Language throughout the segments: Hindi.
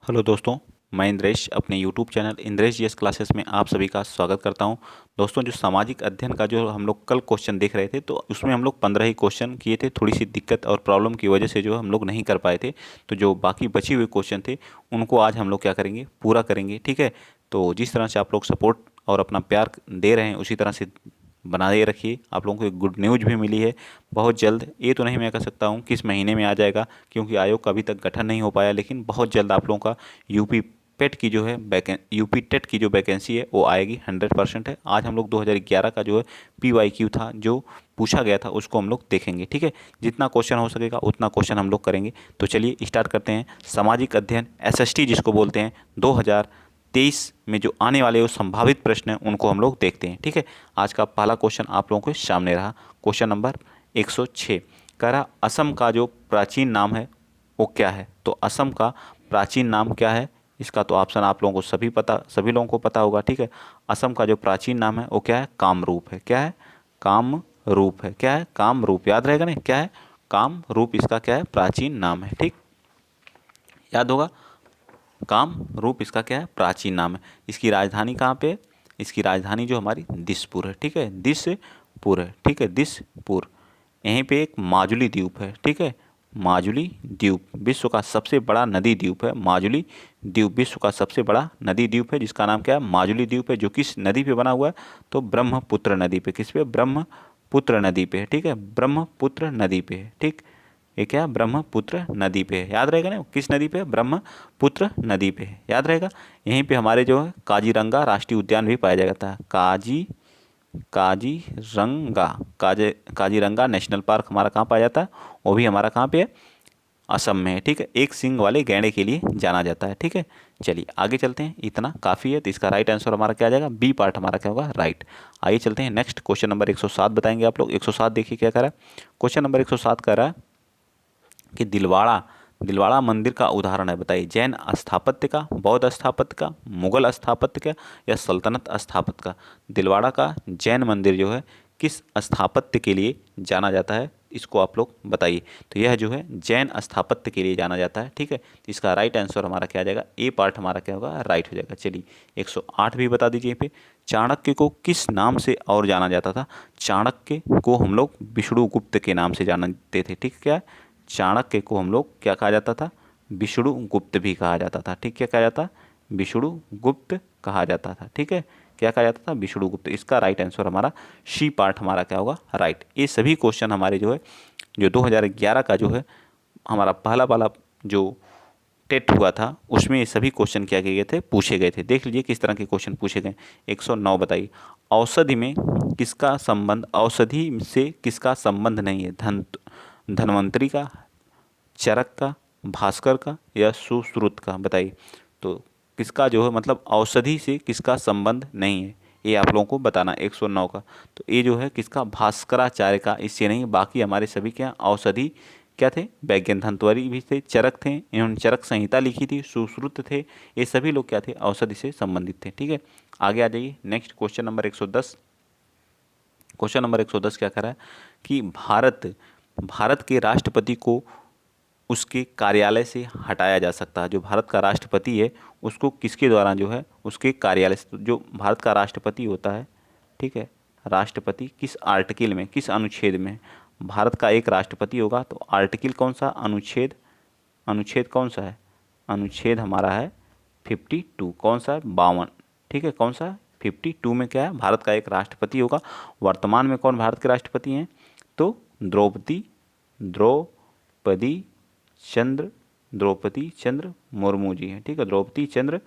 हेलो दोस्तों, मैं इंद्रेश अपने YouTube channel Indresh GS classes में आप सभी का स्वागत करता हूं। दोस्तों, जो सामाजिक अध्ययन का जो हम लोग कल क्वेश्चन देख रहे थे, तो उसमें हम लोग 15 ही क्वेश्चन किए थे। थोड़ी सी दिक्कत और प्रॉब्लम की वजह से जो हम लोग नहीं कर पाए थे। तो जो बाकी बचे हुए क्वेश्चन थे उनको आज हम लोग क्या करेंगे, पूरा करेंगे। ठीक है। तो जिस तरह से आप लोग सपोर्ट और अपना प्यार दे रहे हैं उसी तरह से बनाए रखिए। आप लोगों को एक गुड न्यूज भी मिली है बहुत जल्द। ये तो नहीं मैं कह सकता हूँ किस महीने में आ जाएगा, क्योंकि आयोग का अभी तक गठन नहीं हो पाया, लेकिन बहुत जल्द आप लोगों का यूपी पेट की जो है यूपी टेट की जो वैकेंसी है वो आएगी। 100% है। आज हम लोग 2011 का जो है PYQ था जो पूछा गया था उसको हम लोग देखेंगे। ठीक है। जितना क्वेश्चन हो सकेगा उतना क्वेश्चन हम लोग करेंगे। तो चलिए स्टार्ट करते हैं। सामाजिक अध्ययन SST जिसको बोलते हैं, 2023 में जो आने वाले वो संभावित प्रश्न हैं उनको हम लोग देखते हैं। ठीक है। आज का पहला क्वेश्चन आप लोगों के सामने रहा। क्वेश्चन नंबर 106 कह रहा, असम का जो प्राचीन नाम है वो क्या है। तो असम का प्राचीन नाम क्या है, इसका तो ऑप्शन आप लोगों को सभी लोगों को पता होगा। ठीक है। असम का जो प्राचीन नाम है वो क्या है, कामरूप है। क्या है, कामरूप है। क्या है, कामरूप। याद रहेगा नहीं, क्या है, कामरूप। इसका क्या है, प्राचीन नाम है। ठीक, याद होगा। कामरूप इसका क्या है, प्राचीन नाम है। इसकी राजधानी कहाँ पे है, इसकी राजधानी जो हमारी दिसपुर है। ठीक है, दिसपुर है। ठीक है, दिसपुर। यहीं पे एक माजुली द्वीप है। ठीक है, माजुली द्वीप विश्व का सबसे बड़ा नदी द्वीप है। माजुली द्वीप विश्व का सबसे बड़ा नदी द्वीप है, जिसका नाम क्या है, माजुली द्वीप है। जो किस नदी पे बना हुआ है, तो ब्रह्मपुत्र नदी पे। किस पे, ब्रह्मपुत्र नदी पे है। ठीक है, ब्रह्मपुत्र नदी पे है। ठीक, ये क्या है, ब्रह्मपुत्र नदी पे है। याद रहेगा ना, किस नदी पे है, ब्रह्मपुत्र नदी पे है। याद रहेगा। यहीं पे हमारे जो है काजीरंगा राष्ट्रीय उद्यान भी पाया जाता है। काजीरंगा काजीरंगा नेशनल पार्क हमारा कहाँ पाया जाता है, वो भी हमारा कहाँ पे है, असम में है। ठीक है, एक सींग वाले गैंडे के लिए जाना जाता है। ठीक है, चलिए आगे चलते हैं। इतना काफ़ी है, तो इसका राइट आंसर हमारा क्या आ जाएगा, बी पार्ट हमारा क्या होगा, राइट। आइए चलते हैं नेक्स्ट क्वेश्चन नंबर 107 बताएंगे आप लोग। 107 देखिए क्या कर रहा है। क्वेश्चन नंबर 107 कर रहा है कि दिलवाड़ा दिलवाड़ा मंदिर का उदाहरण है, बताइए। जैन स्थापत्य का, बौद्ध स्थापत्य का, मुगल स्थापत्य का, या सल्तनत स्थापत्य का। दिलवाड़ा का जैन मंदिर जो है किस स्थापत्य के लिए जाना जाता है, इसको आप लोग बताइए। तो यह जो है जैन स्थापत्य के लिए जाना जाता है। ठीक है, तो इसका राइट आंसर हमारा क्या आ जाएगा, ए पार्ट हमारा क्या होगा, राइट हो जाएगा। चलिए 108 भी बता दीजिए पे। चाणक्य को किस नाम से और जाना जाता था। चाणक्य को हम लोग विष्णुगुप्त के नाम से जानते थे। ठीक, क्या है, चाणक्य को हम लोग क्या कहा जाता था, विष्णुगुप्त भी कहा जाता था। ठीक, क्या कहा जाता, विष्णुगुप्त कहा जाता था। ठीक है, क्या कहा जाता था, विष्णुगुप्त। इसका राइट आंसर हमारा सी पार्ट हमारा क्या होगा, राइट। ये सभी क्वेश्चन हमारे जो है जो 2011 का जो है हमारा पहला वाला जो टेट हुआ था उसमें ये सभी क्वेश्चन क्या किए गए थे, पूछे गए थे। देख लीजिए किस तरह के क्वेश्चन पूछे गए। 109 बताइए, औषधि में किसका संबंध, औषधि से किसका संबंध नहीं है। धन्वंतरी का, चरक का, भास्कर का, या सुश्रुत का, बताइए। तो किसका जो है मतलब औषधि से किसका संबंध नहीं है, ये आप लोगों को बताना। 109 का तो ये जो है किसका, भास्कराचार्य का। इससे नहीं, बाकी हमारे सभी क्या औषधि क्या थे, वैज्ञानिक भी थे, चरक थे, इन्होंने चरक संहिता लिखी थी, सुश्रुत थे। ये सभी लोग क्या थे, औषधि से संबंधित थे। ठीक है, आगे आ जाइए। Next question number 110। Question number 110 क्या कर रहा है कि भारत भारत के राष्ट्रपति को उसके कार्यालय से हटाया जा सकता है। जो भारत का राष्ट्रपति है उसको किसके द्वारा जो है, उसके कार्यालय से। तो जो भारत का राष्ट्रपति होता है, ठीक है, राष्ट्रपति किस आर्टिकल में, किस अनुच्छेद में, भारत का एक राष्ट्रपति होगा तो आर्टिकल कौन सा, अनुच्छेद, अनुच्छेद कौन सा है, अनुच्छेद हमारा है 52। कौन सा है, 52। ठीक है, कौन सा है, 52 में क्या है, भारत का एक राष्ट्रपति होगा। वर्तमान में कौन भारत के राष्ट्रपति हैं, तो द्रौपदी चंद्र द्रौपदी चंद्र मुर्मू जी हैं। ठीक है, द्रौपदी चंद्र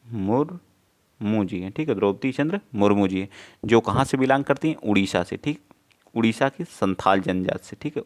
मुर्मू जी हैं। ठीक है, द्रौपदी चंद्र मुर्मू जी हैं, जो कहाँ से बिलोंग करती हैं, उड़ीसा से। ठीक, उड़ीसा की संथाल जनजाति से। ठीक है,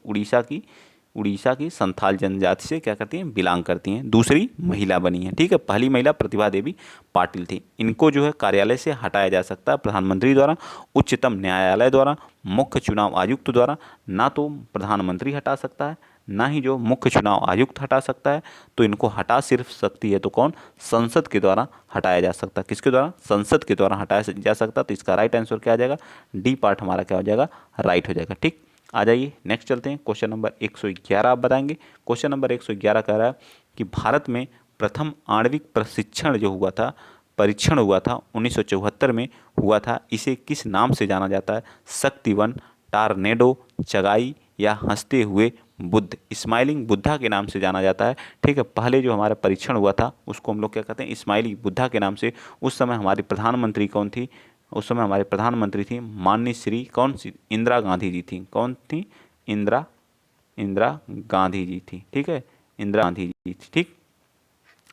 उड़ीसा की संथाल जनजाति से क्या करती हैं, बिलोंग करती हैं। दूसरी महिला बनी है। ठीक है, पहली महिला प्रतिभा देवी पाटिल थी। इनको जो है कार्यालय से हटाया जा सकता है प्रधानमंत्री द्वारा, उच्चतम न्यायालय द्वारा, मुख्य चुनाव आयुक्त द्वारा। ना तो प्रधानमंत्री हटा सकता है, ना ही जो मुख्य चुनाव आयुक्त हटा सकता है। तो इनको हटा सिर्फ सकती है तो कौन, संसद के द्वारा हटाया जा सकता है। किसके द्वारा, संसद के द्वारा हटाया जा सकता है। तो इसका राइट आंसर क्या आ जाएगा, डी पार्ट हमारा क्या हो जाएगा, राइट हो जाएगा। ठीक, आ जाइए नेक्स्ट चलते हैं। क्वेश्चन नंबर 111 आप बताएंगे। क्वेश्चन नंबर 111 कह रहा है कि भारत में प्रथम आणविक प्रशिक्षण जो हुआ था, परीक्षण हुआ था 1974 में हुआ था, इसे किस नाम से जाना जाता है? शक्ति 1, टारनेडो, चगाई या हंसते हुए बुद्ध? स्माइलिंग बुद्धा के नाम से जाना जाता है। ठीक है, पहले जो हमारा परीक्षण हुआ था उसको हम लोग क्या कहते हैं? स्माइलिंग बुद्धा के नाम से। उस समय हमारी प्रधानमंत्री कौन थी? उस समय हमारी प्रधानमंत्री थी माननीय श्री कौन सी? इंदिरा गांधी जी थी। कौन थी? इंदिरा इंदिरा गांधी जी थी। ठीक है, इंदिरा गांधी जी थी। ठीक,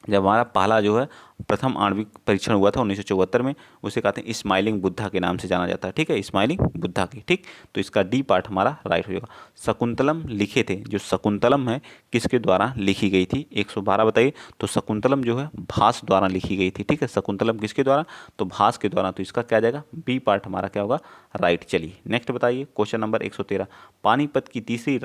जब हमारा पहला जो है प्रथम आणविक परीक्षण हुआ था 1974 में, उसे कहते हैं स्माइलिंग बुद्धा के नाम से जाना जाता है। ठीक है, स्माइलिंग बुद्धा की। ठीक, तो इसका डी पार्ट हमारा राइट हो जाएगा। शकुंतलम लिखे थे, जो शकुंतलम है किसके द्वारा लिखी गई थी? 112 बताइए। तो शकुंतलम जो है भास द्वारा लिखी गई थी। ठीक है, शकुंतलम किसके द्वारा? तो भास के द्वारा। तो इसका क्या जाएगा? बी पार्ट हमारा क्या होगा? राइट। चलिए नेक्स्ट बताइए, क्वेश्चन नंबर 113। पानीपत की तीसरी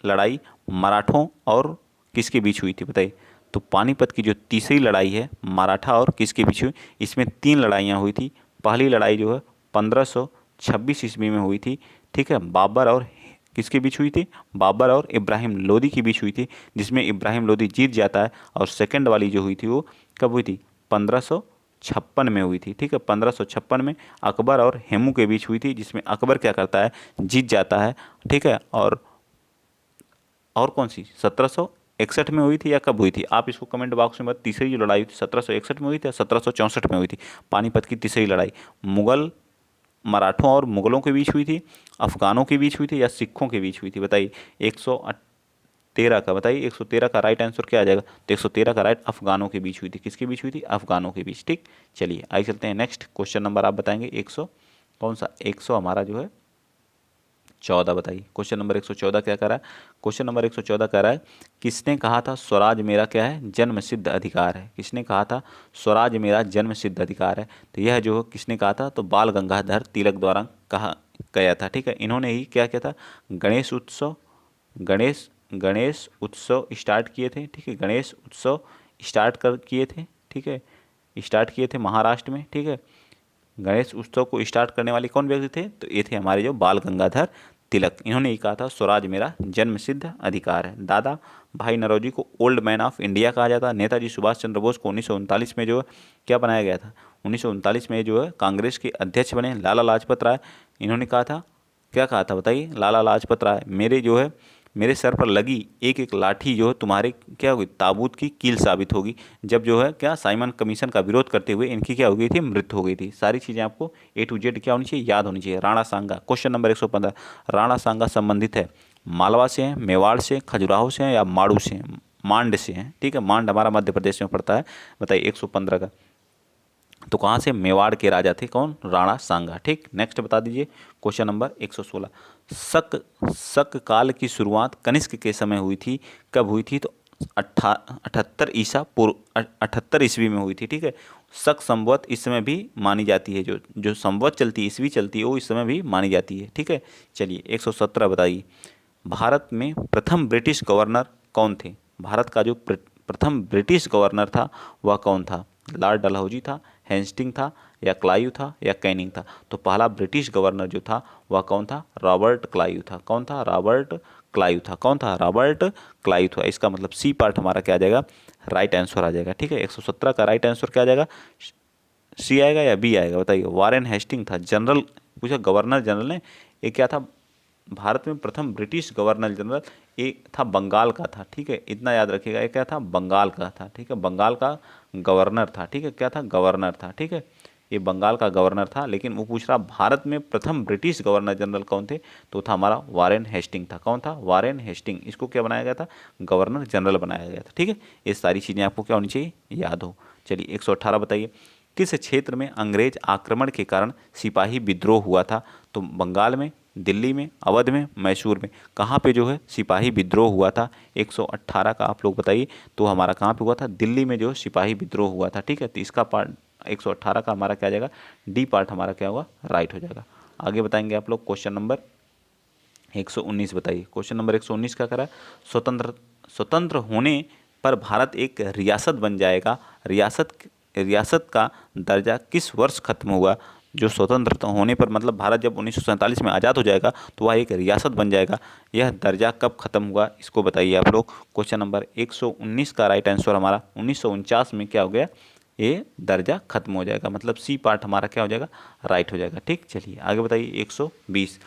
लड़ाई मराठों और किसके बीच हुई थी? बताइए। तो पानीपत की जो तीसरी लड़ाई है मराठा और किसके बीच हुई? इसमें 3 लड़ाइयाँ हुई थी। पहली लड़ाई जो है 1526 ईस्वी में हुई थी। ठीक है, बाबर और किसके बीच हुई थी? बाबर और इब्राहिम लोदी के बीच हुई थी, जिसमें इब्राहिम लोदी जीत जाता है। और सेकंड वाली जो हुई थी वो कब हुई थी? 1556 में हुई थी। ठीक है, 1556 में अकबर और हेमू के बीच हुई थी, जिसमें अकबर क्या करता है? जीत जाता है। ठीक है, और कौन सी? 1761 में हुई थी या कब हुई थी? आप इसको कमेंट बॉक्स में तीसरी जो लड़ाई हुई थी 1761 में हुई थी या 1764 में हुई थी? पानीपत की तीसरी लड़ाई मुगल मराठों और मुगलों के बीच हुई थी, अफगानों के बीच हुई थी या सिखों के बीच हुई थी? बताइए। 113 का बताइए, 113 का राइट आंसर क्या आ जाएगा? तो 113 का राइट अफगानों के बीच हुई थी। किसके बीच हुई थी? अफगानों के बीच। ठीक, चलिए आइए चलते हैं नेक्स्ट क्वेश्चन नंबर। आप बताएंगे 100 कौन सा? 100 हमारा जो है 14 बताइए। क्वेश्चन नंबर 114 क्या कह रहा है? क्वेश्चन नंबर 114 कह रहा है किसने कहा था स्वराज मेरा क्या है? जन्म सिद्ध अधिकार है। किसने कहा था स्वराज मेरा जन्म सिद्ध अधिकार है? तो यह जो किसने कहा था? तो बाल गंगाधर तिलक द्वारा कहा गया था। ठीक है, इन्होंने ही क्या किया था? गणेश उत्सव गणेश गणेश उत्सव स्टार्ट किए थे। ठीक है, गणेश उत्सव स्टार्ट कर किए थे। ठीक है, स्टार्ट किए थे महाराष्ट्र में। ठीक है, गणेश उत्सव को स्टार्ट करने वाले कौन व्यक्ति थे? तो ये थे हमारे जो बाल गंगाधर तिलक। इन्होंने ही कहा था स्वराज मेरा जन्म सिद्ध अधिकार है। दादा भाई नौरोजी को ओल्ड मैन ऑफ इंडिया कहा जाता है। नेताजी सुभाष चंद्र बोस को 1939 में जो है क्या बनाया गया था? 1939 में जो है कांग्रेस के अध्यक्ष बने लाला लाजपत राय। इन्होंने कहा था, क्या कहा था बताइए? लाला लाजपत राय, मेरे जो है मेरे सर पर लगी एक एक लाठी जो है तुम्हारे क्या होगी? ताबूत की कील साबित होगी। जब जो है क्या साइमन कमीशन का विरोध करते हुए इनकी क्या हो गई थी? मृत्यु हो गई थी। सारी चीज़ें आपको ए टू जेड क्या होनी चाहिए? याद होनी चाहिए। राणा सांगा, क्वेश्चन नंबर 115। राणा सांगा संबंधित है मालवा से हैं, मेवाड़ से, खजुराहो से हैं या माड़ू से हैं? मांड से हैं। ठीक है, मांड हमारा मध्य प्रदेश में पड़ता है। बताइए 115 का। तो कहाँ से? मेवाड़ के राजा थे कौन? राणा सांगा। ठीक, नेक्स्ट बता दीजिए क्वेश्चन नंबर 116। शक काल की शुरुआत कनिष्क के समय हुई थी। कब हुई थी? तो 78 ईस्वी में हुई थी। ठीक है, शक संवत इस समय भी मानी जाती है। जो जो संवत चलती है, ईस्वी चलती है, वो इस समय भी मानी जाती है। ठीक है, चलिए 117 बताइए। भारत में प्रथम ब्रिटिश गवर्नर कौन थे? भारत का जो प्रथम ब्रिटिश गवर्नर था वह कौन था? लॉर्ड डलहौजी था, हेस्टिंग था या क्लाइव था या कैनिंग था? तो पहला ब्रिटिश गवर्नर जो था वह कौन था? रॉबर्ट क्लाइव था। कौन था? रॉबर्ट क्लाइव था। कौन था? रॉबर्ट क्लाइव था। इसका मतलब सी पार्ट हमारा क्या आ जाएगा? राइट आंसर आ जाएगा। ठीक है, 117 का राइट आंसर क्या आ जाएगा? सी आएगा या बी आएगा? बताइए। वारेन हेस्टिंग था जनरल, पूछा गवर्नर जनरल ने। ये क्या था? भारत में प्रथम ब्रिटिश गवर्नर जनरल एक था, बंगाल का था। ठीक है, इतना याद रखिएगा। ये क्या था? बंगाल का था। ठीक है, बंगाल का गवर्नर था। ठीक है, क्या था? गवर्नर था। ठीक है, ये बंगाल का गवर्नर था। लेकिन वो पूछ रहा भारत में प्रथम ब्रिटिश गवर्नर जनरल कौन थे? तो था हमारा वारेन हेस्टिंग था। कौन था? Warren Hastings. इसको क्या बनाया गया था? गवर्नर जनरल बनाया गया था। ठीक है, ये सारी चीज़ें आपको क्या होनी चाहिए? याद हो। चलिए 118 बताइए। किस क्षेत्र में अंग्रेज आक्रमण के कारण सिपाही विद्रोह हुआ था? तो बंगाल में, दिल्ली में, अवध में, मैसूर में? कहाँ पे जो है सिपाही विद्रोह हुआ था? 118 का आप लोग बताइए। तो हमारा कहाँ पे हुआ था? दिल्ली में जो सिपाही विद्रोह हुआ था। ठीक है, तो इसका पार्ट 118 का हमारा क्या आ जाएगा? डी पार्ट हमारा क्या होगा? राइट हो जाएगा। आगे बताएंगे आप लोग क्वेश्चन नंबर 119 बताइए। क्वेश्चन नंबर 119 क्या करा? स्वतंत्र होने पर भारत एक रियासत बन जाएगा। रियासत का दर्जा किस वर्ष खत्म हुआ? जो स्वतंत्र होने पर मतलब भारत जब 1947 में आज़ाद हो जाएगा तो वह एक रियासत बन जाएगा, यह दर्जा कब खत्म हुआ इसको बताइए आप लोग। क्वेश्चन नंबर 119 का राइट आंसर हमारा 1949 में क्या हो गया, ये दर्जा खत्म हो जाएगा, मतलब सी पार्ट हमारा क्या हो जाएगा, राइट हो जाएगा। ठीक, चलिए आगे बताइए। 120,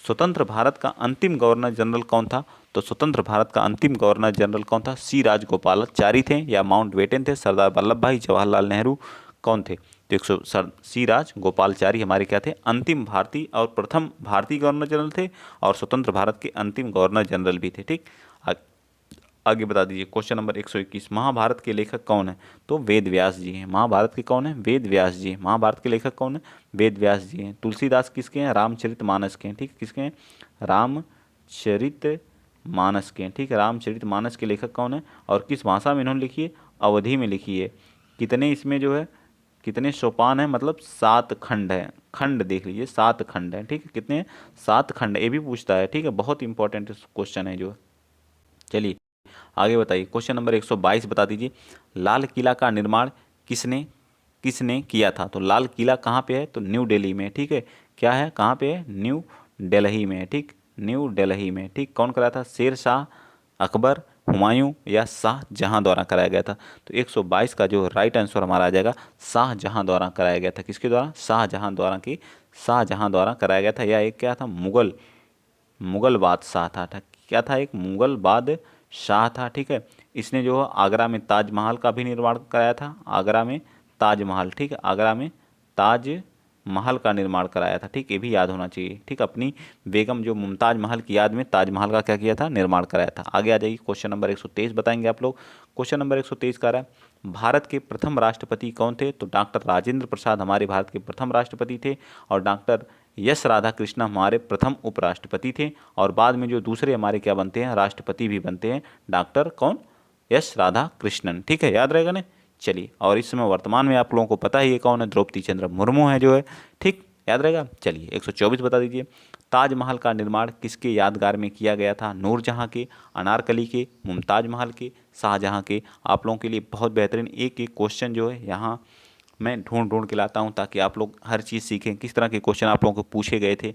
स्वतंत्र भारत का अंतिम गवर्नर जनरल कौन था? तो स्वतंत्र भारत का अंतिम गवर्नर जनरल कौन था? सी राजगोपालाचारी थे या माउंट बेटन थे, सरदार वल्लभ भाई जवाहरलाल नेहरू, कौन थे? तो सी राजगोपालाचारी हमारे क्या थे, अंतिम भारतीय और प्रथम भारतीय गवर्नर जनरल थे और स्वतंत्र भारत के अंतिम गवर्नर जनरल भी थे। ठीक, आगे बता दीजिए। क्वेश्चन नंबर 121, महाभारत के लेखक कौन है? तो वेद व्यास जी हैं। महाभारत के कौन है? वेद व्यास जी। महाभारत के लेखक कौन है? वेद व्यास जी हैं। तुलसीदास किसके हैं? रामचरितमानस के हैं। ठीक, किसके हैं? रामचरितमानस के हैं। ठीक है, रामचरितमानस के लेखक कौन है और किस भाषा में इन्होंने लिखी है? अवधी में लिखी है। कितने इसमें जो है, कितने सोपान है, मतलब 7 खंड है। खंड देख लीजिए, 7 खंड है। ठीक है, कितने हैं? 7 खंड। ये भी पूछता है। ठीक है, बहुत इंपॉर्टेंट क्वेश्चन है जो। चलिए आगे बताइए। क्वेश्चन नंबर 122 बता दीजिए, लाल किला का निर्माण किसने किसने किया था? तो लाल किला कहाँ पे है? तो न्यू दिल्ली में। ठीक है, क्या है, कहाँ पे है? न्यू दिल्ली में। ठीक, न्यू दिल्ली में। ठीक, कौन कराया था? शेर शाह, अकबर, हुमायूं या शाहजहां द्वारा कराया गया था? तो 122 का जो राइट आंसर हमारा आ जाएगा, शाहजहां द्वारा कराया गया था। किसके द्वारा? शाहजहां द्वारा कराया गया था। यह एक क्या था? मुगल मुगल बादशाह था। क्या था? एक मुगल बादशाह था। ठीक है, इसने जो आगरा में ताजमहल का भी निर्माण कराया था। आगरा में ताजमहल, ठीक है, आगरा में ताजमहल का निर्माण कराया था। ठीक, ये भी याद होना चाहिए। ठीक, अपनी बेगम जो मुमताज महल की याद में ताजमहल का क्या किया था? निर्माण कराया था। आगे आ जाइए। क्वेश्चन नंबर 123 बताएंगे आप लोग। क्वेश्चन नंबर 123 का रहा है, भारत के प्रथम राष्ट्रपति कौन थे? तो डॉक्टर राजेंद्र प्रसाद हमारे भारत के प्रथम राष्ट्रपति थे और डॉक्टर यस राधा कृष्ण हमारे प्रथम उपराष्ट्रपति थे और बाद में जो दूसरे हमारे क्या बनते हैं? राष्ट्रपति भी बनते हैं। डॉक्टर कौन? यस राधा कृष्णन। ठीक है, याद रहेगा ना। चलिए, और इस समय वर्तमान में आप लोगों को पता ही है कौन है? द्रौपदी चंद्र मुर्मू है जो है। ठीक, याद रहेगा। चलिए 124 बता दीजिए, ताजमहल का निर्माण किसके यादगार में किया गया था? नूरजहां के, अनारकली के, मुमताज महल के, शाहजहां के? आप लोगों के लिए बहुत बेहतरीन एक एक क्वेश्चन जो है यहाँ मैं ढूंढ ढूंढ के लाता हूँ ताकि आप लोग हर चीज़ सीखें। किस तरह के क्वेश्चन आप लोगों को पूछे गए थे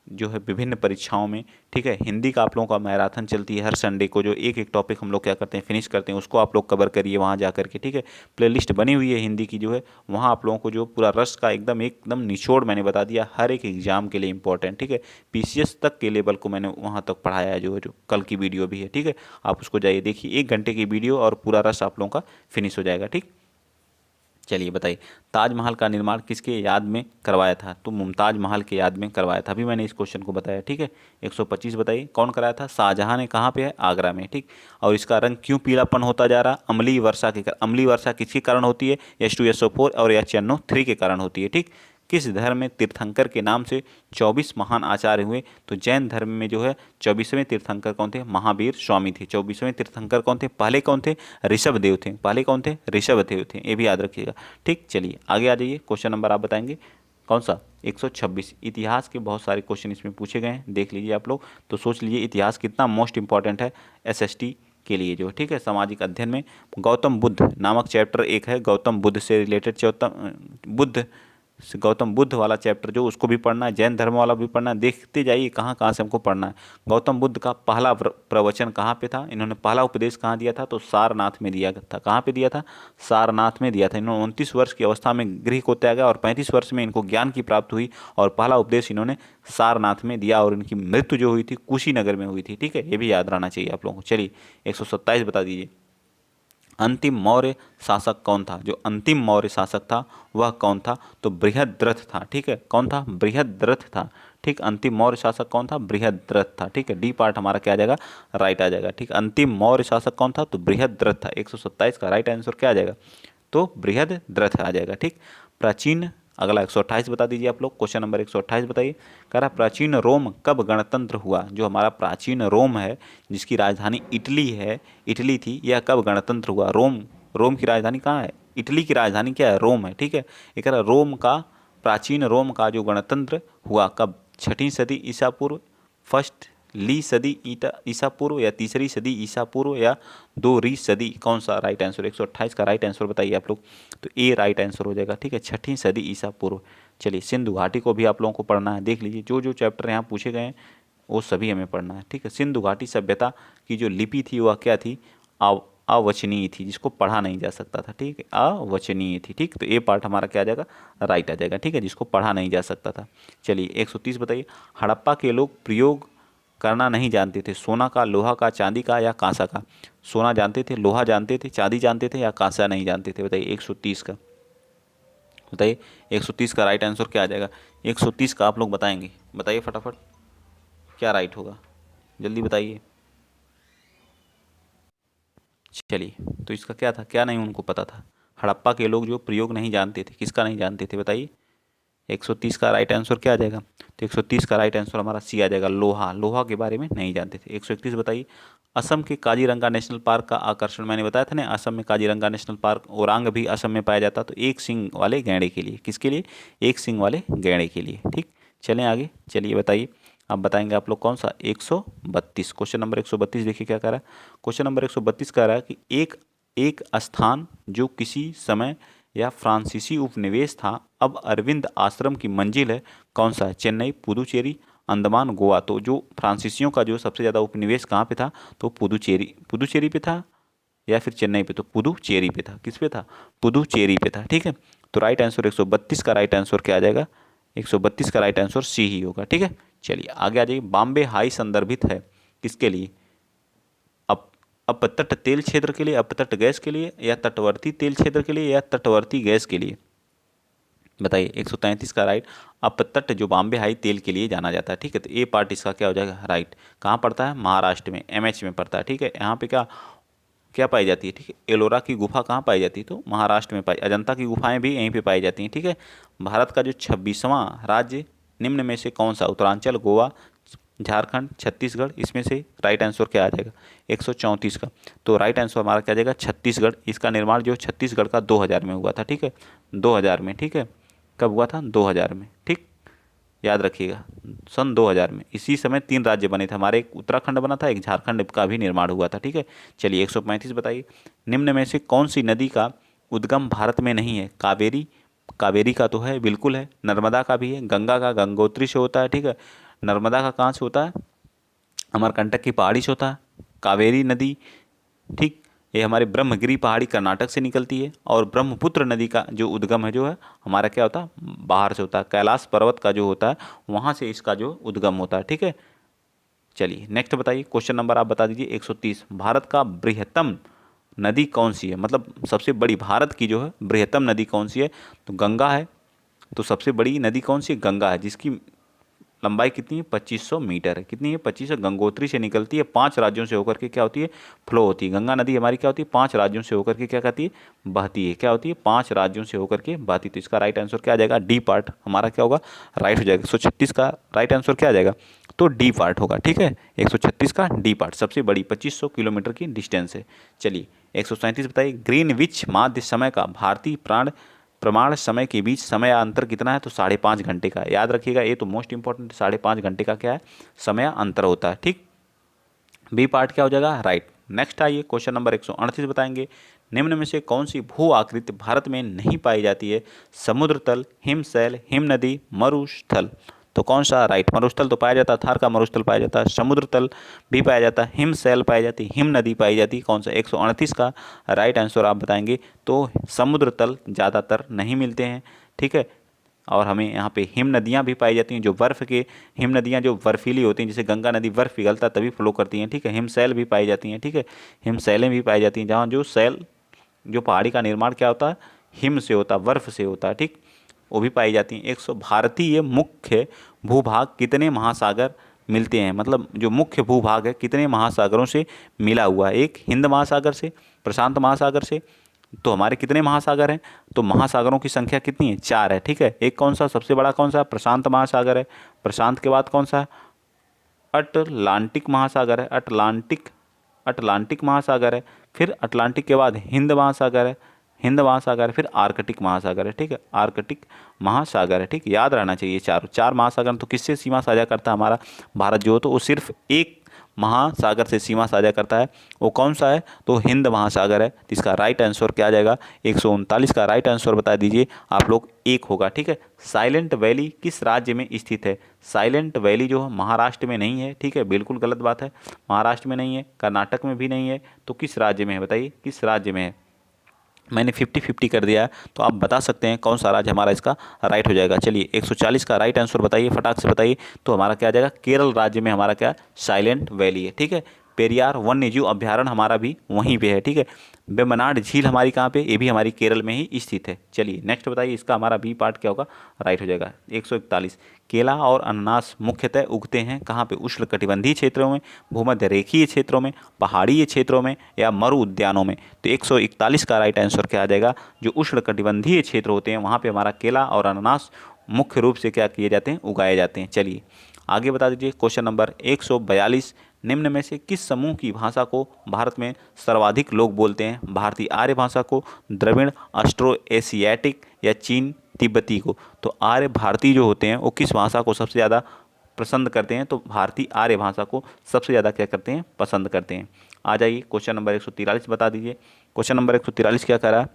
जो है विभिन्न परीक्षाओं में। ठीक है, हिंदी का आप लोगों का मैराथन चलती है हर संडे को, जो एक एक टॉपिक हम लोग क्या करते हैं? फिनिश करते हैं, उसको आप लोग कवर करिए वहाँ जा करके। ठीक है, प्लेलिस्ट बनी हुई है हिंदी की जो है, वहाँ आप लोगों को जो पूरा रस का एकदम एकदम निचोड़ मैंने बता दिया, हर एक एग्जाम के लिए इंपॉर्टेंट। ठीक है, पीसीएस तक के लेवल को मैंने वहाँ तक पढ़ाया है, जो कल की वीडियो भी है। ठीक है, आप उसको जाइए देखिए, 1 घंटे की वीडियो और पूरा रस आप लोगों का फिनिश हो जाएगा। ठीक, चलिए बताइए, ताजमहल का निर्माण किसके याद में करवाया था? तो मुमताज महल के याद में करवाया था। अभी मैंने इस क्वेश्चन को बताया। ठीक है, 125 बताइए, कौन कराया था? शाहजहां ने। कहाँ पे है? आगरा में। ठीक, और इसका रंग क्यों पीलापन होता जा रहा? अम्लीय वर्षा के कारण। अम्लीय वर्षा किसके कारण होती है? H2SO4 और HNO3 के कारण होती है। ठीक, किस धर्म में तीर्थंकर के नाम से 24 महान आचार्य हुए? तो जैन धर्म में जो है 24वें तीर्थंकर कौन थे? महावीर स्वामी थे। 24वें तीर्थंकर कौन थे? पहले कौन थे? ऋषभ देव थे। पहले कौन थे? ऋषभ देव थे। ये भी याद रखिएगा। ठीक, चलिए आगे आ जाइए। क्वेश्चन नंबर आप बताएंगे कौन सा? 126। इतिहास के बहुत सारे क्वेश्चन इसमें पूछे गए हैं, देख लीजिए आप लोग। तो सोच लीजिए इतिहास कितना मोस्ट इंपॉर्टेंट है एसएसटी के लिए जो। ठीक है, सामाजिक अध्ययन में गौतम बुद्ध नामक चैप्टर एक है, गौतम बुद्ध से रिलेटेड गौतम बुद्ध वाला चैप्टर जो, उसको भी पढ़ना है। जैन धर्म वाला भी पढ़ना है। देखते जाइए कहाँ कहाँ से हमको पढ़ना है। गौतम बुद्ध का पहला प्रवचन कहाँ पे था? इन्होंने पहला उपदेश कहाँ दिया था? तो सारनाथ में दिया था। कहाँ पे दिया था? सारनाथ में दिया था। इन्होंने 29 वर्ष की अवस्था में गृह को त्यागा और 35 वर्ष में इनको ज्ञान की प्राप्ति हुई और पहला उपदेश इन्होंने सारनाथ में दिया और इनकी मृत्यु जो हुई थी कुशीनगर में हुई थी। ठीक है, ये भी याद रहना चाहिए आप लोगों को। चलिए 127 बता दीजिए, अंतिम मौर्य शासक कौन था? जो अंतिम मौर्य शासक था वह कौन था? तो बृहद्रथ था। ठीक है, कौन था? बृहद्रथ था। ठीक, अंतिम मौर्य शासक कौन था? बृहद्रथ था। ठीक है, डी पार्ट हमारा क्या आ जाएगा? राइट आ जाएगा। ठीक, अंतिम मौर्य शासक कौन था? तो बृहद्रथ था। 127 का राइट आंसर क्या आ जाएगा? तो बृहद्रथ आ जाएगा। ठीक, प्राचीन, अगला 128 बता दीजिए आप लोग। क्वेश्चन नंबर 128 बताइए, कह रहा प्राचीन रोम कब गणतंत्र हुआ? जो हमारा प्राचीन रोम है जिसकी राजधानी इटली है, इटली थी, यह कब गणतंत्र हुआ? रोम, रोम की राजधानी कहाँ है? इटली की राजधानी क्या है? रोम है। ठीक है, ये कह रहा रोम का, प्राचीन रोम का जो गणतंत्र हुआ कब? 6वीं सदी ईसा पूर्व, फर्स्ट ली सदी ईसा पूर्व, या तीसरी सदी ईसा पूर्व, या 2वीं सदी? कौन सा राइट आंसर? 128 का राइट आंसर बताइए आप लोग। तो ए राइट आंसर हो जाएगा। ठीक है, 6वीं सदी ईसा पूर्व। चलिए सिंधु घाटी को भी आप लोगों को पढ़ना है, देख लीजिए जो जो चैप्टर यहाँ पूछे गए हैं वो सभी हमें पढ़ना है, ठीक है। सिंधु घाटी सभ्यता की जो लिपि थी वह क्या थी, अवचनीय थी, जिसको पढ़ा नहीं जा सकता था, ठीक है, अवचनीय थी, ठीक। तो ये पार्ट हमारा क्या आ जाएगा, राइट आ जाएगा, ठीक है, जिसको पढ़ा नहीं जा सकता था। चलिए 130 बताइए, हड़प्पा के लोग प्रयोग करना नहीं जानते थे, सोना का, लोहा का, चांदी का या कांसा का। सोना जानते थे, लोहा जानते थे, चांदी जानते थे या कांसा नहीं जानते थे, बताइए 130 का। बताइए 130 का राइट आंसर क्या आ जाएगा, 130 का आप लोग बताएंगे, बताइए फटाफट क्या राइट होगा, जल्दी बताइए। चलिए तो इसका क्या था, क्या नहीं उनको पता था, हड़प्पा के लोग जो प्रयोग नहीं जानते थे, किसका नहीं जानते थे, बताइए 130 का राइट आंसर क्या आ जाएगा। तो 130 का राइट आंसर हमारा सी आ जाएगा, लोहा, लोहा के बारे में नहीं जानते थे। 131 बताइए, असम के काजीरंगा नेशनल पार्क का आकर्षण, मैंने बताया था ना, असम में काजीरंगा नेशनल पार्क, ओरांग भी असम में पाया जाता, तो एक सींग वाले गैंडे के लिए, किसके लिए, एक सींग वाले गैंडे के लिए, ठीक। चलें आगे, चलिए बताइए, अब बताएंगे आप लोग कौन सा, 132, क्वेश्चन नंबर 132 देखिए क्या कह रहा है। क्वेश्चन नंबर 132 कह रहा है कि एक एक स्थान जो किसी समय या फ्रांसीसी उपनिवेश था, अब अरविंद आश्रम की मंजिल है, कौन सा है, चेन्नई, पुदुचेरी, अंडमान, गोवा। तो जो फ्रांसीसियों का जो सबसे ज़्यादा उपनिवेश कहाँ पे था, तो पुदुचेरी, पुदुचेरी पे था या फिर चेन्नई पे, तो पुदुचेरी पे था, किस पे था, पुदुचेरी पे था, ठीक है। तो राइट आंसर 132 का राइट आंसर क्या आ जाएगा, 132 का राइट आंसर सी ही होगा, ठीक है। चलिए आगे आ जाइए, बॉम्बे हाई संदर्भित है किसके लिए, अप अपतट तेल क्षेत्र के लिए, अपतट गैस के लिए, या तटवर्ती तेल क्षेत्र के लिए, या तटवर्ती गैस के लिए, बताइए 133 का राइट, अपतट जो बॉम्बे हाई तेल के लिए जाना जाता है, ठीक है। तो ए पार्ट इसका क्या हो जाएगा, राइट। कहाँ पड़ता है, महाराष्ट्र में, एमएच में पड़ता है, ठीक है। यहाँ पे क्या क्या पाई जाती है, ठीक है, एलोरा की गुफा कहाँ पाई जाती है, तो महाराष्ट्र में पाई, अजंता की गुफाएं भी यहीं पे पाई जाती हैं, ठीक है। भारत का जो 26वां राज्य निम्न में से कौन सा, उत्तरांचल, गोवा, झारखंड, छत्तीसगढ़, इसमें से राइट आंसर क्या आ जाएगा, 134 का। तो राइट आंसर हमारा क्या आ जाएगा, छत्तीसगढ़। इसका निर्माण जो छत्तीसगढ़ का 2000 में हुआ था, ठीक है, 2000 में, ठीक है। कब हुआ था, 2000 में, ठीक, याद रखिएगा, सन 2000 में। इसी समय 3 राज्य बने थे हमारे, एक उत्तराखंड बना था, एक झारखंड का भी निर्माण हुआ था, ठीक है। चलिए 135 बताइए, निम्न में से कौन सी नदी का उद्गम भारत में नहीं है, कावेरी, कावेरी का तो है, बिल्कुल है, नर्मदा का भी है, गंगा का गंगोत्री से होता है, ठीक है, नर्मदा का कहाँ से होता है, अमरकंटक की पहाड़ी से होता है, कावेरी नदी, ठीक, ये हमारे ब्रह्मगिरी पहाड़ी कर्नाटक से निकलती है, और ब्रह्मपुत्र नदी का जो उद्गम है जो है हमारा क्या होता है, बाहर से होता है, कैलाश पर्वत का जो होता है वहाँ से इसका जो उद्गम होता है, ठीक है। चलिए नेक्स्ट बताइए, क्वेश्चन नंबर आप बता दीजिए 130, भारत का बृहत्तम नदी कौन सी है, मतलब सबसे बड़ी भारत की जो है बृहत्तम नदी कौन सी है, तो गंगा है। तो सबसे बड़ी नदी कौन सी है, गंगा है, जिसकी लंबाई कितनी है, 2500 मीटर है, कितनी है, 2500, गंगोत्री से निकलती है, 5 राज्यों से होकर के क्या होती है, फ्लो होती है। गंगा नदी हमारी क्या होती है, 5 राज्यों से होकर के क्या कहती है, बहती है, क्या होती है, 5 राज्यों से होकर के बहती। तो इसका राइट आंसर क्या आ जाएगा, डी पार्ट हमारा क्या होगा, राइट हो जाएगा। 136 का राइट आंसर क्या आ जाएगा, तो डी पार्ट होगा, ठीक है, 136 का डी पार्ट, सबसे बड़ी 2500 किलोमीटर की डिस्टेंस है। चलिए 137 बताइए, ग्रीनविच माध्य समय का भारतीय प्रमाण समय के बीच समय अंतर कितना है, तो 5.5 घंटे का है। याद रखिएगा, ये तो मोस्ट इंपॉर्टेंट, 5.5 घंटे का क्या है, समय अंतर होता है, ठीक। बी पार्ट क्या हो जाएगा, राइट। नेक्स्ट आइए, क्वेश्चन नंबर 138 बताएंगे, निम्न में से कौन सी भू आकृति भारत में नहीं पाई जाती है, समुद्र तल, हिमशैल, हिमनदी, मरुस्थल। तो कौन सा राइट, मरुस्थल तो पाया जाता है, थार का मरुस्थल पाया जाता है, समुद्र तल भी पाया जाता है, हिमशैल पाई जाती है, हिम नदी पाई जाती है, कौन सा, 138 का राइट आंसर आप बताएंगे। तो समुद्र तल ज़्यादातर नहीं मिलते हैं, ठीक है, और हमें यहाँ पे हिम नदियाँ भी पाई जाती हैं, जो बर्फ़ के, हिम नदियाँ जो बर्फीली होती हैं, जैसे गंगा नदी बर्फ़ पिघलता तभी फ्लो करती हैं, ठीक है। हिमशैल भी पाई जाती हैं, ठीक है, हिमशैलें भी पाई जाती हैं, जहाँ जो शैल, जो पहाड़ी का निर्माण क्या होता है, हिम से होता है, बर्फ़ से होता है, ठीक, वो भी पाई जाती हैं। 100 भारतीय मुख्य भूभाग कितने महासागर मिलते हैं, मतलब जो मुख्य भूभाग है कितने महासागरों से मिला हुआ है, एक हिंद महासागर से, प्रशांत महासागर से, तो हमारे कितने महासागर हैं, तो महासागरों की संख्या कितनी है, 4 है, ठीक है। एक कौन सा सबसे बड़ा, कौन सा, प्रशांत महासागर है, प्रशांत के बाद कौन सा है, अटलांटिक महासागर है, अटलांटिक, अटलांटिक महासागर है, फिर अटलांटिक के बाद हिंद महासागर है, हिंद महासागर है, फिर आर्कटिक महासागर है, ठीक है, आर्कटिक महासागर है, ठीक, याद रहना चाहिए। चार महासागर तो किससे सीमा साझा करता है हमारा भारत जो हो, तो वो सिर्फ एक महासागर से सीमा साझा करता है वो कौन सा है, तो हिंद महासागर है। तो इसका राइट आंसर क्या आ जाएगा, 139 का राइट आंसर बता दीजिए आप लोग, एक होगा। ठीक है, साइलेंट वैली किस राज्य में स्थित है, साइलेंट वैली जो है महाराष्ट्र में नहीं है। ठीक है, बिल्कुल गलत बात है, महाराष्ट्र में नहीं है, कर्नाटक में भी नहीं है, तो किस राज्य में है बताइए, किस राज्य में है। मैंने 50-50 कर दिया है, तो आप बता सकते हैं कौन सा राज्य हमारा इसका राइट हो जाएगा। चलिए 140 का राइट आंसर बताइए, फटाक से बताइए, तो हमारा क्या आ जाएगा, केरल राज्य में हमारा क्या साइलेंट वैली है। ठीक है, पेरियार वन्यजीव अभ्यारण्य हमारा भी वहीं पे है। ठीक है, वेम्बनाड झील हमारी कहाँ पे, ये भी हमारी केरल में ही स्थित है। चलिए नेक्स्ट बताइए, इसका हमारा बी पार्ट क्या होगा, राइट हो जाएगा। 141, केला और अनानास मुख्यतः उगते हैं कहाँ पे, उष्णकटिबंधीय क्षेत्रों में, भूमध्य रेखीय क्षेत्रों में, पहाड़ीय क्षेत्रों में, या मरु उद्यानों में। तो 141 का राइट आंसर क्या आ जाएगा, जो उष्णकटिबंधीय क्षेत्र होते हैं वहाँ पे हमारा केला और अनानास मुख्य रूप से क्या किए जाते हैं, उगाए जाते हैं। चलिए आगे बता दीजिए, क्वेश्चन नंबर 142, निम्न में से किस समूह की भाषा को भारत में सर्वाधिक लोग बोलते हैं, भारतीय आर्य भाषा को, द्रविड़, ऑस्ट्रो एशियाटिक, या चीन तिब्बती को। तो आर्य भारतीय जो होते हैं वो किस भाषा को सबसे ज़्यादा पसंद करते हैं, तो भारतीय आर्य भाषा को सबसे ज़्यादा क्या करते हैं, पसंद करते हैं। आ जाइए क्वेश्चन नंबर 143 बता दीजिए, क्वेश्चन नंबर 143 क्या कह रहा है,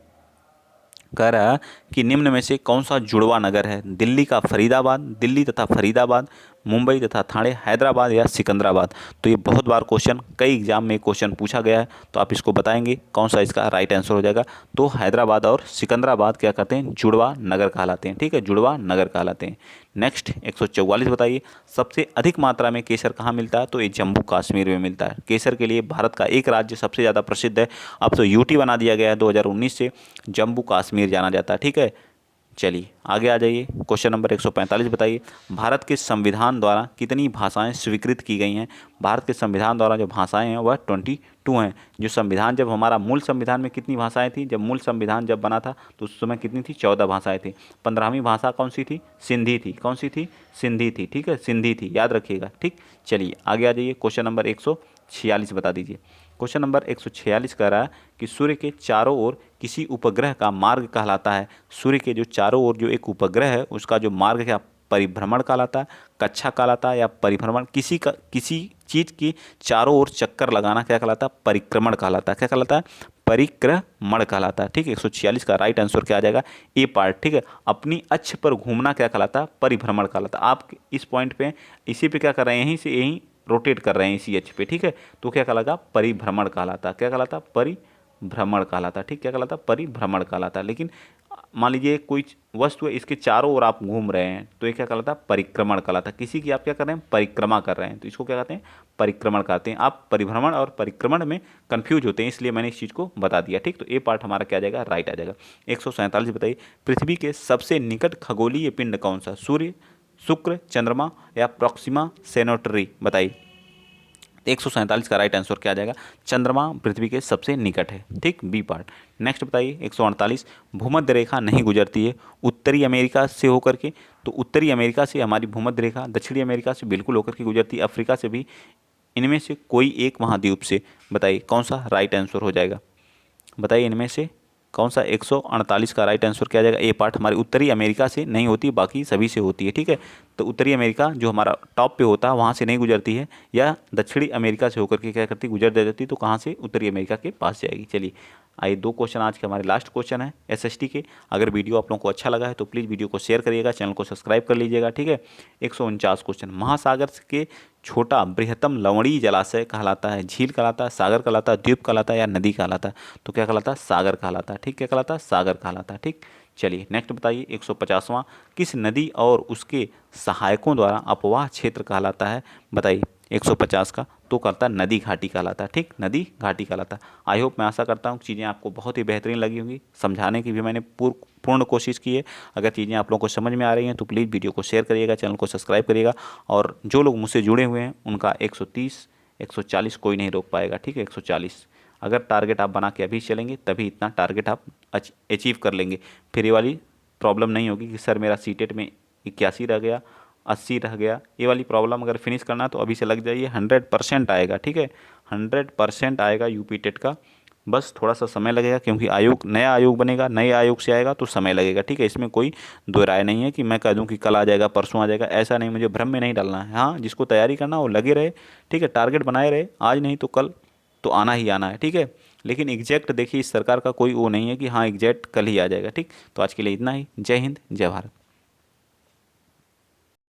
कह रहा है कि निम्न में से कौन सा जुड़वा नगर है, दिल्ली का फरीदाबाद, दिल्ली तथा फरीदाबाद, मुंबई तथा ठाणे, हैदराबाद, या सिकंदराबाद। तो ये बहुत बार क्वेश्चन, कई एग्जाम में क्वेश्चन पूछा गया है, तो आप इसको बताएंगे कौन सा इसका राइट आंसर हो जाएगा। तो हैदराबाद और सिकंदराबाद क्या कहते हैं, जुड़वा नगर कहलाते हैं। ठीक है, जुड़वा नगर कहलाते हैं। नेक्स्ट 144 बताइए, सबसे अधिक मात्रा में केसर कहाँ मिलता है, तो ये जम्मू कश्मीर में मिलता है। केसर के लिए भारत का एक राज्य सबसे ज़्यादा प्रसिद्ध है, अब तो यूटी बना दिया गया है 2019 से, जम्मू कश्मीर जाना जाता है। ठीक है, चलिए आगे आ जाइए, क्वेश्चन नंबर 145 बताइए, भारत के संविधान द्वारा कितनी भाषाएं स्वीकृत की गई हैं। भारत के संविधान द्वारा जो भाषाएं हैं वह 22 हैं। जो संविधान, जब हमारा मूल संविधान में कितनी भाषाएं थी, जब मूल संविधान जब बना था तो उस समय कितनी थी, 14 भाषाएं थी। 15वीं भाषा कौन सी थी, सिंधी थी। कौन सी थी, सिंधी थी। ठीक है, सिंधी थी, याद रखिएगा। ठीक, चलिए आगे आ जाइए, क्वेश्चन नंबर 146 बता दीजिए। क्वेश्चन नंबर 146 कह रहा है कि सूर्य के चारों ओर किसी उपग्रह का मार्ग कहलाता है। सूर्य के जो चारों ओर जो एक उपग्रह है उसका जो मार्ग क्या, परिभ्रमण कहलाता है, कक्षा कहलाता है, या परिभ्रमण, किसी चीज़ की चारों ओर चक्कर लगाना क्या कहलाता है, परिक्रमण कहलाता है। क्या कहलाता है, परिक्रमण कहलाता है। ठीक है, 146 का राइट आंसर क्या आ जाएगा, ए पार्ट। ठीक है, अपनी अक्ष पर घूमना क्या कहलाता है, परिभ्रमण कहलाता है। आप इस पॉइंट पे, इसी पे क्या कर रहे हैं, यहीं से यहीं रोटेट कर रहे हैं इसी अक्ष पे। ठीक है, तो क्या कहलाता, परिभ्रमण कहलाता। क्या कहलाता, परिभ्रमण कहलाता। ठीक, क्या कहलाता, परिभ्रमण कहलाता। लेकिन मान लीजिए कोई वस्तु है, इसके चारों ओर आप घूम रहे हैं, तो ये क्या कहलाता, परिक्रमण कहलाता। किसी की आप क्या कर रहे हैं, परिक्रमा कर रहे हैं, तो इसको क्या कहते हैं, परिक्रमण कहते हैं। आप परिभ्रमण और परिक्रमण में कंफ्यूज होते हैं, इसलिए मैंने इस चीज़ को बता दिया। ठीक, तो ए पार्ट हमारा क्या आ जाएगा, राइट आ जाएगा। 147 बताइए, पृथ्वी के सबसे निकट खगोलीय पिंड कौन सा, सूर्य, शुक्र, चंद्रमा, या प्रॉक्सिमा सेनोटरी, बताइए। 147 का राइट आंसर क्या आ जाएगा, चंद्रमा पृथ्वी के सबसे निकट है। ठीक, बी पार्ट। नेक्स्ट बताइए 148, भूमध्य रेखा नहीं गुजरती है उत्तरी अमेरिका से होकर के, तो उत्तरी अमेरिका से हमारी भूमध्य रेखा दक्षिणी अमेरिका से बिल्कुल होकर के गुजरती है, अफ्रीका से भी, इनमें से कोई एक महाद्वीप से। बताइए कौन सा राइट आंसर हो जाएगा, बताइए इनमें से कौन सा। 148 का राइट आंसर क्या आ जाएगा, ए पार्ट। हमारी उत्तरी अमेरिका से नहीं होती, बाकी सभी से होती है। ठीक है, तो उत्तरी अमेरिका जो हमारा टॉप पे होता है वहाँ से नहीं गुजरती है, या दक्षिणी अमेरिका से होकर के क्या करती, गुजर जाती, तो कहाँ से, उत्तरी अमेरिका के पास जाएगी। चलिए आइए, 2 क्वेश्चन आज के हमारे लास्ट क्वेश्चन है एसएसटी के। अगर वीडियो आप लोगों को अच्छा लगा है तो प्लीज़ वीडियो को शेयर करिएगा, चैनल को सब्सक्राइब कर लीजिएगा। ठीक है, 149 क्वेश्चन, महासागर के छोटा बृहत्तम लवणीय जलाशय कहलाता है, झील कहलाता है, सागर कहलाता है, द्वीप कहलाता है, या नदी कहलाता है, तो क्या कहलाता है, सागर कहलाता है। ठीक, क्या कहलाता है, सागर कहलाता है। ठीक, चलिए नेक्स्ट बताइए 150वां, किस नदी और उसके सहायकों द्वारा अपवाह क्षेत्र कहलाता है, बताइए। 150 का तो कहता है नदी घाटी कहलाता है। ठीक, नदी घाटी कहलाता है। आई होप, मैं आशा करता हूँ चीज़ें आपको बहुत ही बेहतरीन लगी होंगी, समझाने की भी मैंने पूर्ण कोशिश की है। अगर चीज़ें आप लोगों को समझ में आ रही हैं तो प्लीज़ वीडियो को शेयर करिएगा, चैनल को सब्सक्राइब करिएगा, और जो लोग मुझसे जुड़े हुए हैं उनका 130 140 कोई नहीं रोक पाएगा। ठीक है, 140 अगर टारगेट आप बना के अभी चलेंगे तभी इतना टारगेट आप अचीव कर लेंगे। फिर ये वाली प्रॉब्लम नहीं होगी कि सर मेरा सीटेट में 81 रह गया, 80 रह गया। ये वाली प्रॉब्लम अगर फिनिश करना तो अभी से लग जाइए, 100% आएगा। ठीक है, 100% आएगा यूपी टेट का बस थोड़ा सा समय लगेगा, क्योंकि नया आयोग बनेगा, नए आयोग से आएगा तो समय लगेगा, ठीक है। इसमें कोई दो राय नहीं है कि मैं कह दूं कि कल आ जाएगा, परसों आ जाएगा, ऐसा नहीं, मुझे भ्रम में नहीं डालना है। हाँ, जिसको तैयारी करना वो लगे रहे, ठीक है, टारगेट बनाए रहे, आज नहीं तो कल तो आना ही आना है, ठीक है। लेकिन एग्जैक्ट देखिए, इस सरकार का कोई वो नहीं है कि हाँ एग्जैक्ट कल ही आ जाएगा, ठीक। तो आज के लिए इतना ही। जय हिंद, जय भारत।